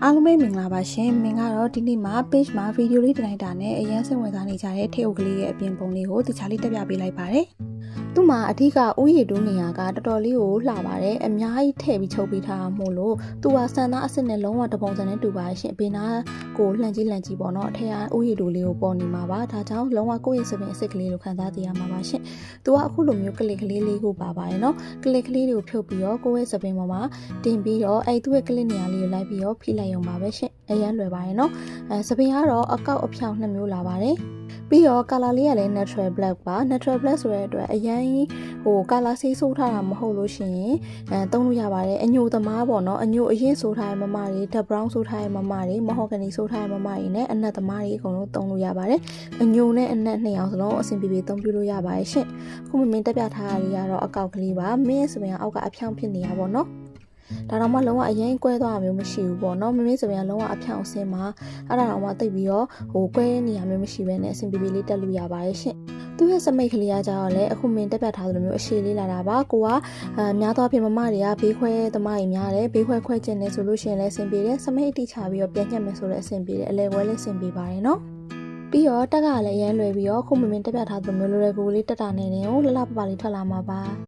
အားလုံးပဲမင်္ဂလာပါရှင်မင်ကတော့ဒီနေ့မှာ page မှာ video လေးတင်လိုက်တာနဲ့အရင်စိတ်ဝင်စားနေကြတဲ့ထိပ်အုပ်ကလေးရဲ့အပြင်ပုံလေးကိုတခြားလေးတက်ပြပေးလိုက်ပါတယ်သူ့မှာအထူးကဥယျာဉ်တူးနေရကတော်တော်လေးကိုလှပါတယ်အများကြီးထည့်ပြီးချုပ်ပေးထားမို့လို့သူကစံသားအစ်စ်နဲ့လုံးဝတပုံစံနဲ့တူပါရှင်ဘေးနာကိုလှန်ကြည့်ပေါ့နော်အထက်ကဥယျာဉ်တူးလေးကိုပေါ်နေမှာပါဒါကြောင့်လုံးဝကိုယ့်ရဲ့စပင်အစ်စ်ကလေးလိုခံစားသိရမှာပါရှင်သူကအခုလိုမျိုးကလစ်ကလေးလေးကိုပါပါတယ်နော်ကလစ်ကလေးတွေကိုဖြုတ်ပြီးတော့ကိုယ့်ရဲ့စပင်ပေါ်မှာတင်ပြီးတော့အဲ့သူ့ရဲ့ကလစ်နေရာလေးကိုလိုက်ပြီးတော့ဖိလိုက်ရုံပါပဲရှင်အရန်လွယ်ပါတယ်နော်စပင်ကတော့အကောက်အဖြောင်2မျိုးလာပါတယ်ပြီးတော့ color လေးကလည်း natural black ပါ natural black ဆိုတဲ့အတွက်အရင်color ဆေးဆိုးထားတာမဟုတ်လို့ရှိရင်သုံးလို့ရပါတယ်အညိုသမားပေါ့နော်အညိုအရင်ဆိုးထားတဲ့မမတွေ dark brown ဆိုးထားတဲ့မမတွေ mahogany ဆိုးထားတဲ့မမတွေနဲ့အနက်သမားတွေအကုန်လုံးသုံးလို့ရပါတယ်အညိုနဲ့အနက်နှစ်အောင်စလုံးအဆင်ပြေပြေသုံးပြလို့ရပါတယ်ရှင့်ခုမင်းတက်ပြထားတာလေးကတော့အကောက်ကလေးပါမင်းဆိုရင်အောက်ကအဖြောင်ဖြစ်နေရပါတော့ဒါတော့မှလုံးဝအရင်ကွဲသွားတာမျိုးမရှိဘူးပေါ့နော်မမေဆိုရင်လုံးဝအဖြောင်အစင်းမှာအဲ့ဒါတော့မှတိတ်ပြီးတော့ကွဲနေရမျိုးမရှိဘဲနဲ့အဆင်ပြေပြေလေးတက်လို့ရပါတယ်ရှင်သူ့ရဲ့စမိတ်ကလေးကကြတော့လေအခုမင်းတက်ပြထားသလိုမျိုးအရှည်လေးလာတာပါကိုကများသောအားဖြင့်မမတွေကဘေးခွဲသမားတွေများတယ်ဘေးခွဲခွဲကျင်နေဆိုလို့ရှိရင်လည်းအဆင်ပြေတယ်စမိတ်အတိချပြီးတော့ပြန်ညှက်မယ်ဆိုလည်းအဆင်ပြေတယ်အလဲဝဲလည်းအဆင်ပြေပါတယ်နော်ပြီးတော့တက်ကလည်းအရင်လွယ်ပြီးတော့ခုမင်းတက်ပြထားသလိုမျိုးလိုကူလေးတက်တာနေနေကိုလှလှပပလေးထွက်လာမှာပါ